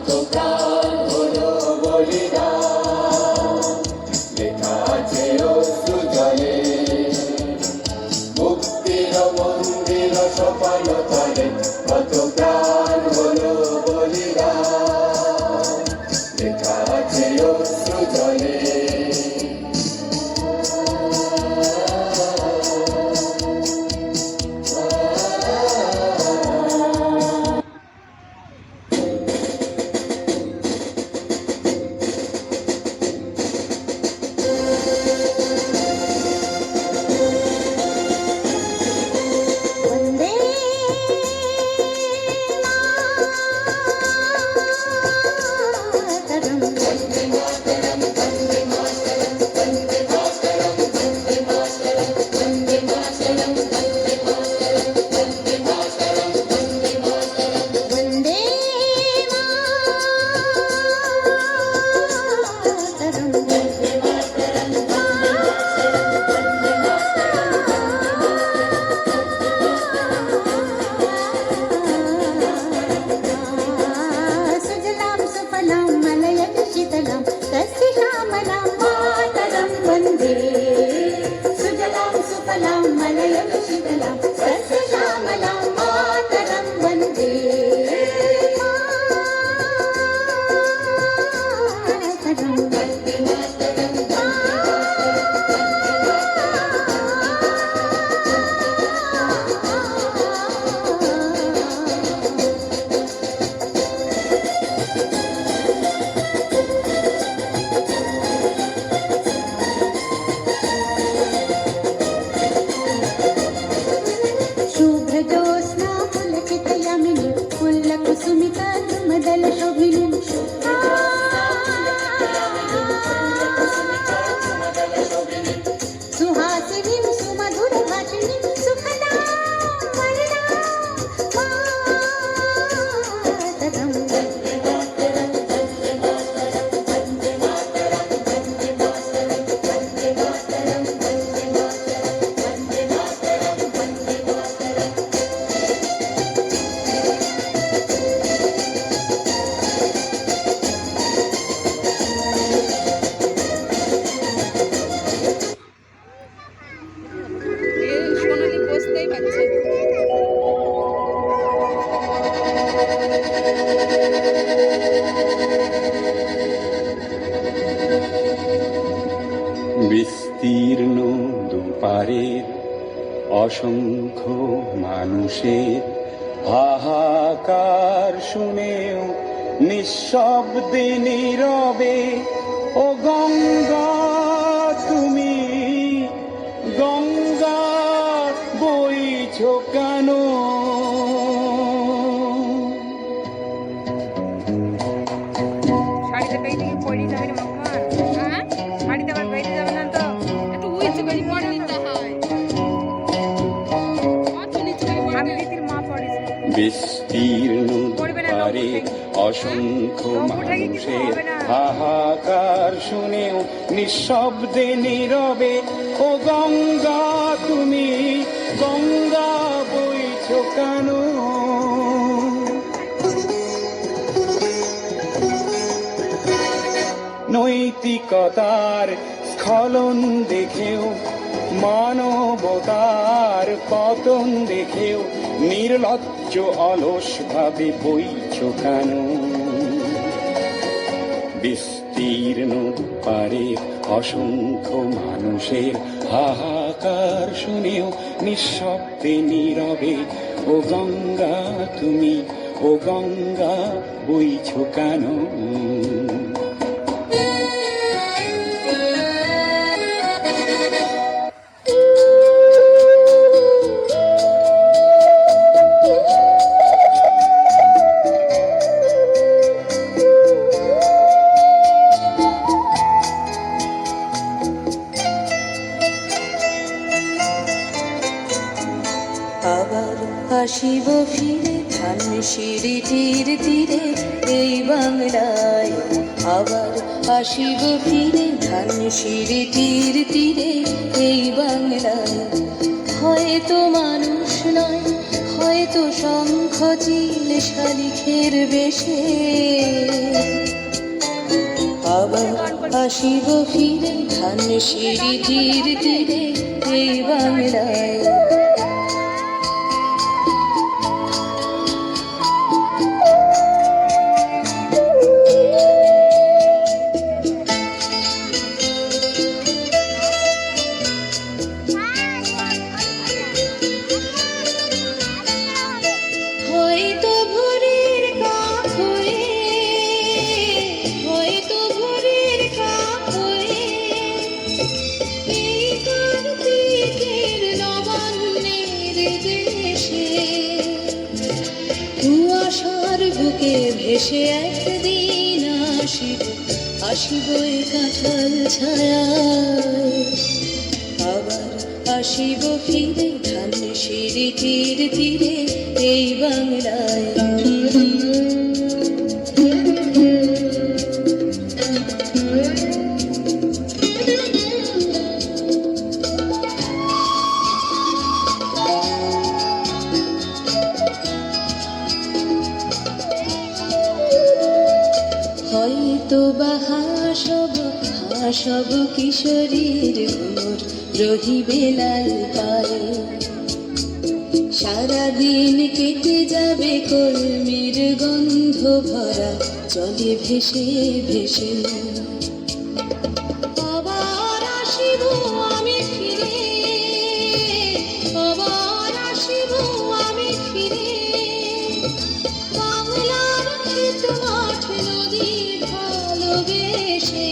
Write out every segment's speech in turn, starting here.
কত প্রাণ হলো বলিদান, লেখা আছে অশ্রু জলে, মুক্তির মন্দির সোপান তলে কত প্রাণ হলো বলিদান, লেখা আছে অশ্রু জলে। বিস্তীর্ণ দুপারের অসংখ্য মানুষের হাহাকার শুনেও নিঃশব্দে নীরবে ও গঙ্গা তুমি গঙ্গা বইছো কেন? বিস্তীর্ণ দুপারে অসংখ্য মানুষের হাহাকার শুনেও নিঃশব্দে নীরবে ও গঙ্গা তুমি গঙ্গা বইছো কেন? নৈতিকতার স্খলন দেখেও মানবতার পতন দেখেও নির্লজ্জ অলস ভাবে বইছো কেন? বিস্তীর্ণ দুপারে অসংখ্য মানুষের হাহাকার শুনেও নিঃশব্দে নীরবে ও গঙ্গা তুমি ও গঙ্গা বইছো কেন? আবার আসিব ফিরে ধানসিঁড়িটির তীরে এই বাংলায়, আবার আসিব ফিরে ধানসিঁড়িটির তীরে এই বাংলায়। হয়তো মানুষ নয় হয়তো শঙ্খ চিল শালিখের বেশে আবার আসিব ফিরে ধান সিঁড়ি তীর তীরে এই বাংলায়। হয়তো ভোরের কাক হয়ে, হয়তো ভোরের কাক হয়ে এই কার্তিকের নবান্নের দেশে কুয়াশার বুকে ভেসে একদিন আসিব, আসিব এই কাঁঠাল ছায়ায়। আবার আসিব ফিরে ধান সিঁড়ি তীর তীরে এই বাংলায়। হয়তো বা হাসব কিশোরীর ঘুমর রহিবে লাল পায়ে, সারাদিন কেটে যাবে কলমির গন্ধ ভরা জলে ভেসে ভেসে। আবার আসিব আমি ফিরে, আবার আসিব আমি ফিরে বাংলার ক্ষেত মাঠ নদী ভালোবেসে।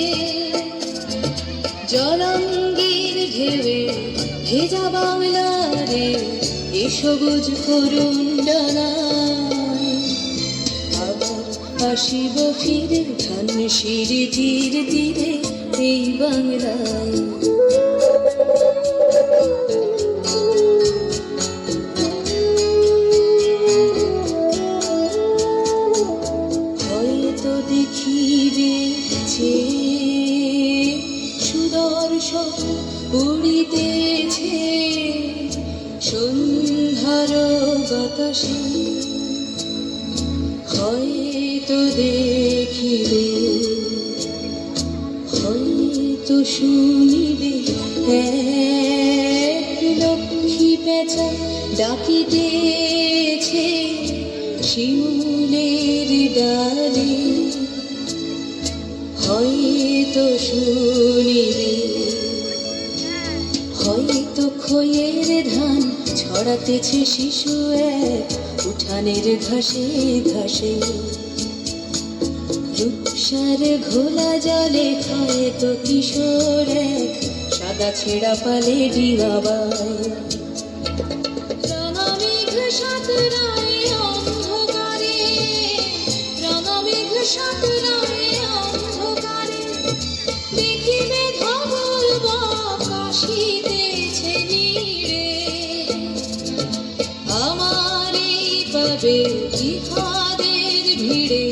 জলাঙ্গির ঢেউয়ে ভেজা বাংলারে এ সবুজ করুণ ডানায়। আবার আসিব ফিরে ধান সিঁড়ি তীর তীরে এই বাংলায়। হয়তো দেখিবে যে সুদর্শন উড়িতেছে সন্ধ্যার বাতাসে, হয়তো দেখিবে, হয়তো শুনিবে এক লক্ষ্মী পেঁচা ডাকিতেছে শিমুলের ডালে, হয়তো শুনিবে, হয়তো খয়ের ধান ছড়াতেছে শিশু এক উঠানের ঘাসে ঘাসে। রূপসার ঘোলা জলে হয়তো কিশোর এক সাদা ছেঁড়া পালে ডিঙাবায়। রণমেঘ সাঁতরায় অন্ধকারে, রণমেঘ সাঁতরায় অন্ধকারে দেখিবে ধবল বক আসিতেছে নীড়ে। আমারই পাবে জিহাদের ভিড়ে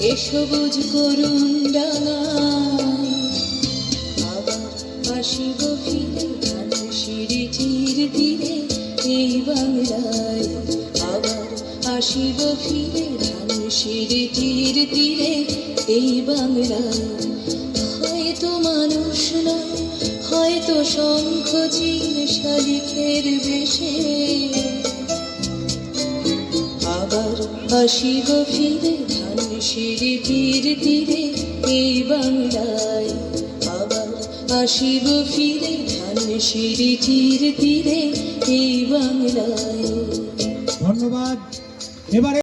এ সবুজ করুণ ডাঙায়। আবার আসিব ফিরে ধান সিঁড়ি তীর তীরে এই বাংলায়। আবার আসিব ফিরে ধান সিঁড়ি তীর তীরে এই বাংলায়। হয়তো মানুষ নয়, হয়তো শঙ্খ চিল শালিখের বেশে আবার আসিব ফিরে ধান সিঁড়ি তীর তীরে এই বাংলায়। আবার আসিব ফিরে ধান সিঁড়ি তীর তীরে এই বাংলায়। ধন্যবাদ। এবারে